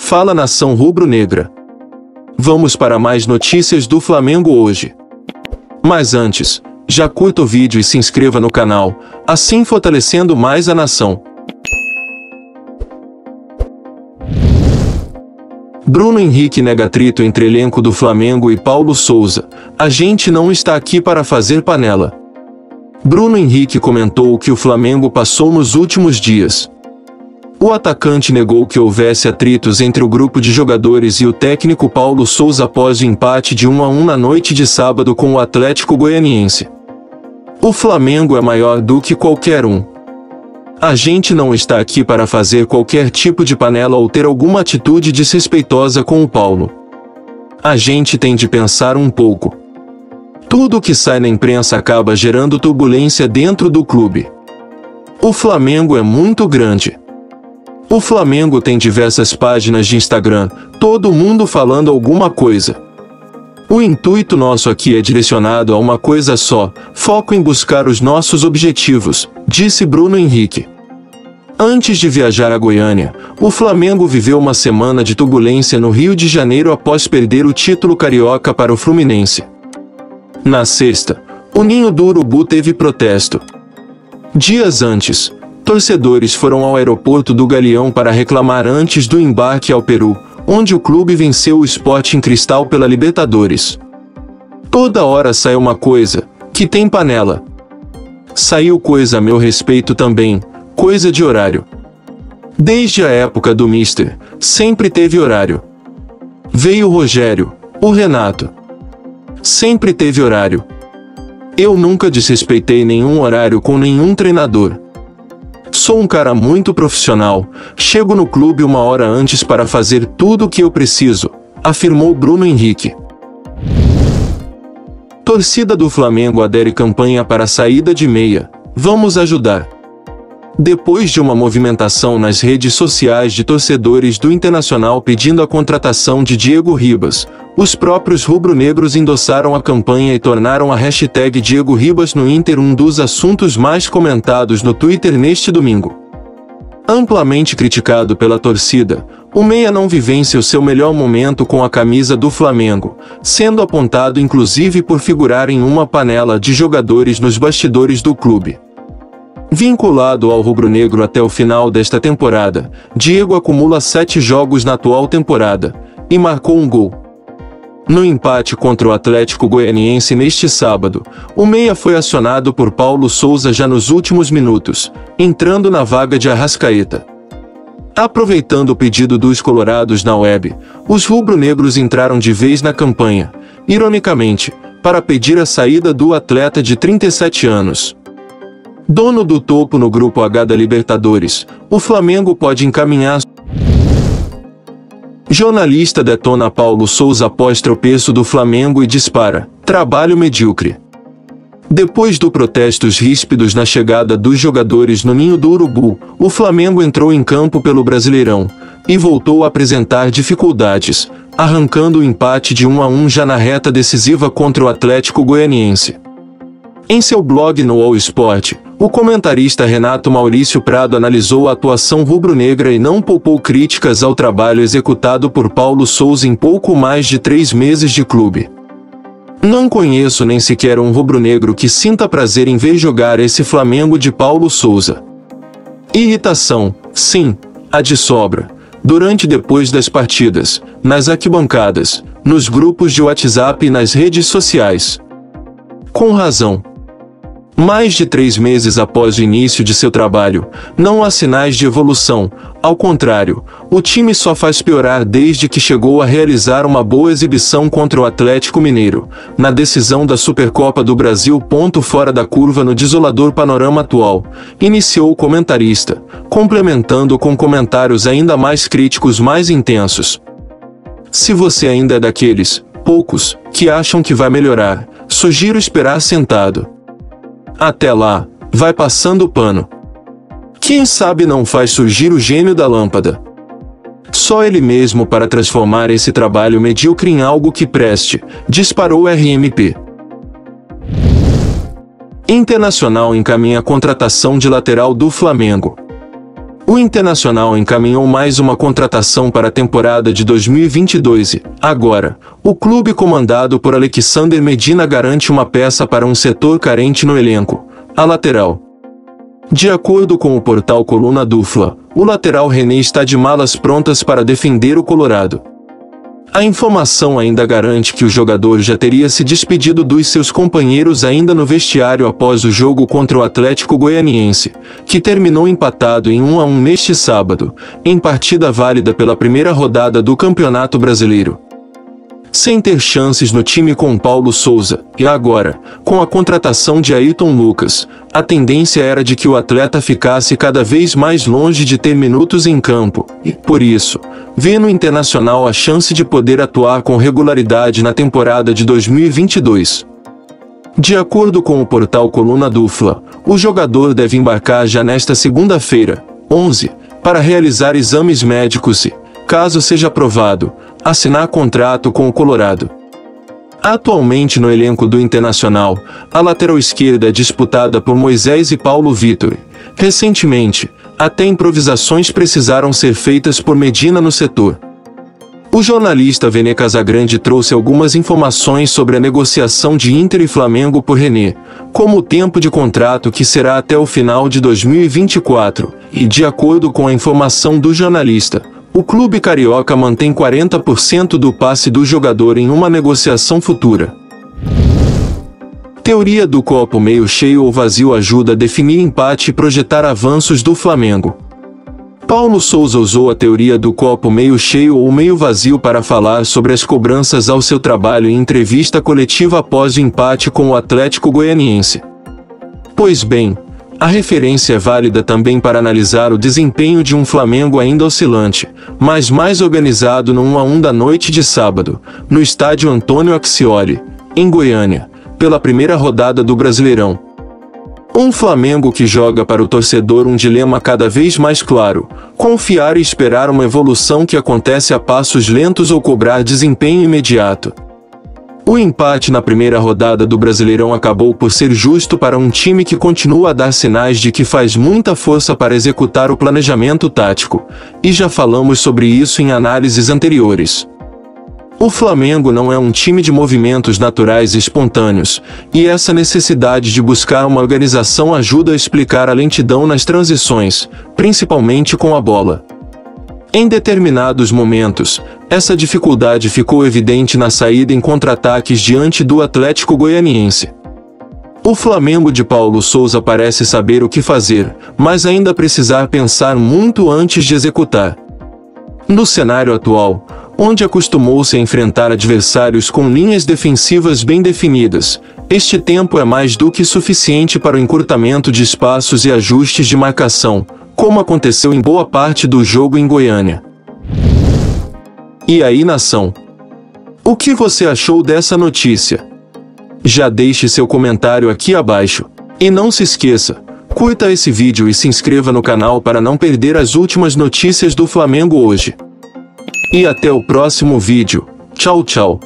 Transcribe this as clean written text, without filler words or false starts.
Fala nação rubro-negra. Vamos para mais notícias do Flamengo hoje. Mas antes, já curta o vídeo e se inscreva no canal, assim fortalecendo mais a nação. Bruno Henrique nega atrito entre elenco do Flamengo e Paulo Sousa. A gente não está aqui para fazer panela. Bruno Henrique comentou que o Flamengo passou nos últimos dias. O atacante negou que houvesse atritos entre o grupo de jogadores e o técnico Paulo Sousa após o empate de 1-1 na noite de sábado com o Atlético Goianiense. O Flamengo é maior do que qualquer um. A gente não está aqui para fazer qualquer tipo de panela ou ter alguma atitude desrespeitosa com o Paulo. A gente tem de pensar um pouco. Tudo que sai na imprensa acaba gerando turbulência dentro do clube. O Flamengo é muito grande. O Flamengo tem diversas páginas de Instagram, todo mundo falando alguma coisa. O intuito nosso aqui é direcionado a uma coisa só, foco em buscar os nossos objetivos, disse Bruno Henrique. Antes de viajar a Goiânia, o Flamengo viveu uma semana de turbulência no Rio de Janeiro após perder o título carioca para o Fluminense. Na sexta, o Ninho do Urubu teve protesto. Dias antes, torcedores foram ao aeroporto do Galeão para reclamar antes do embarque ao Peru, onde o clube venceu o Sporting Cristal pela Libertadores. Toda hora sai uma coisa, que tem panela. Saiu coisa a meu respeito também, coisa de horário. Desde a época do Mister, sempre teve horário. Veio o Rogério, o Renato. Sempre teve horário. Eu nunca desrespeitei nenhum horário com nenhum treinador. Sou um cara muito profissional, chego no clube uma hora antes para fazer tudo o que eu preciso, afirmou Bruno Henrique. Torcida do Flamengo adere campanha para a saída de meia. Vamos ajudar. Depois de uma movimentação nas redes sociais de torcedores do Internacional pedindo a contratação de Diego Ribas, os próprios rubro-negros endossaram a campanha e tornaram a hashtag Diego Ribas no Inter um dos assuntos mais comentados no Twitter neste domingo. Amplamente criticado pela torcida, o meia não vivencia o seu melhor momento com a camisa do Flamengo, sendo apontado inclusive por figurar em uma panela de jogadores nos bastidores do clube. Vinculado ao rubro-negro até o final desta temporada, Diego acumula 7 jogos na atual temporada, e marcou um gol. No empate contra o Atlético Goianiense neste sábado, o meia foi acionado por Paulo Sousa já nos últimos minutos, entrando na vaga de Arrascaeta. Aproveitando o pedido dos colorados na web, os rubro-negros entraram de vez na campanha, ironicamente, para pedir a saída do atleta de 37 anos. Dono do topo no Grupo H da Libertadores, o Flamengo pode encaminhar. Jornalista detona Paulo Sousa após tropeço do Flamengo e dispara: trabalho medíocre. Depois do protestos ríspidos na chegada dos jogadores no Ninho do Urubu, o Flamengo entrou em campo pelo Brasileirão, e voltou a apresentar dificuldades, arrancando o empate de 1-1 já na reta decisiva contra o Atlético Goianiense. Em seu blog no All Sport, o comentarista Renato Maurício Prado analisou a atuação rubro-negra e não poupou críticas ao trabalho executado por Paulo Sousa em pouco mais de 3 meses de clube. Não conheço nem sequer um rubro-negro que sinta prazer em ver jogar esse Flamengo de Paulo Sousa. Irritação, sim, a de sobra, durante e depois das partidas, nas arquibancadas, nos grupos de WhatsApp e nas redes sociais. Com razão. Mais de 3 meses após o início de seu trabalho, não há sinais de evolução, ao contrário, o time só faz piorar desde que chegou a realizar uma boa exibição contra o Atlético Mineiro, na decisão da Supercopa do Brasil. Fora da curva no desolador panorama atual, iniciou o comentarista, complementando com comentários ainda mais críticos mais intensos. Se você ainda é daqueles, poucos, que acham que vai melhorar, sugiro esperar sentado. Até lá, vai passando o pano. Quem sabe não faz surgir o gênio da lâmpada. Só ele mesmo para transformar esse trabalho medíocre em algo que preste, disparou RMP. Internacional encaminha a contratação de lateral do Flamengo. O Internacional encaminhou mais uma contratação para a temporada de 2022 e, agora, o clube comandado por Alexander Medina garante uma peça para um setor carente no elenco, a lateral. De acordo com o portal Coluna do Fla, o lateral René está de malas prontas para defender o Colorado. A informação ainda garante que o jogador já teria se despedido dos seus companheiros ainda no vestiário após o jogo contra o Atlético Goianiense, que terminou empatado em 1-1 neste sábado, em partida válida pela primeira rodada do Campeonato Brasileiro. Sem ter chances no time com Paulo Souza, e agora, com a contratação de Ayrton Lucas, a tendência era de que o atleta ficasse cada vez mais longe de ter minutos em campo, e, por isso, vê no Internacional a chance de poder atuar com regularidade na temporada de 2022. De acordo com o portal Coluna do Fla, o jogador deve embarcar já nesta segunda-feira, 11, para realizar exames médicos e, caso seja aprovado, assinar contrato com o Colorado. Atualmente no elenco do Internacional, a lateral esquerda é disputada por Moisés e Paulo Vitor. Recentemente, até improvisações precisaram ser feitas por Medina no setor. O jornalista Vene Casagrande trouxe algumas informações sobre a negociação de Inter e Flamengo por René, como o tempo de contrato que será até o final de 2024, e de acordo com a informação do jornalista, o clube carioca mantém 40% do passe do jogador em uma negociação futura. Teoria do copo meio cheio ou vazio ajuda a definir empate e projetar avanços do Flamengo. Paulo Souza usou a teoria do copo meio cheio ou meio vazio para falar sobre as cobranças ao seu trabalho em entrevista coletiva após o empate com o Atlético Goianiense. Pois bem, a referência é válida também para analisar o desempenho de um Flamengo ainda oscilante, mas mais organizado no 1-1 da noite de sábado, no estádio Antônio Ascioli, em Goiânia, pela primeira rodada do Brasileirão. Um Flamengo que joga para o torcedor um dilema cada vez mais claro: confiar e esperar uma evolução que acontece a passos lentos ou cobrar desempenho imediato. O empate na primeira rodada do Brasileirão acabou por ser justo para um time que continua a dar sinais de que faz muita força para executar o planejamento tático, e já falamos sobre isso em análises anteriores. O Flamengo não é um time de movimentos naturais e espontâneos, e essa necessidade de buscar uma organização ajuda a explicar a lentidão nas transições, principalmente com a bola. Em determinados momentos, essa dificuldade ficou evidente na saída em contra-ataques diante do Atlético Goianiense. O Flamengo de Paulo Souza parece saber o que fazer, mas ainda precisar pensar muito antes de executar. No cenário atual, onde acostumou-se a enfrentar adversários com linhas defensivas bem definidas, este tempo é mais do que suficiente para o encurtamento de espaços e ajustes de marcação, como aconteceu em boa parte do jogo em Goiânia. E aí, nação? O que você achou dessa notícia? Já deixe seu comentário aqui abaixo. E não se esqueça, curta esse vídeo e se inscreva no canal para não perder as últimas notícias do Flamengo hoje. E até o próximo vídeo. Tchau, tchau.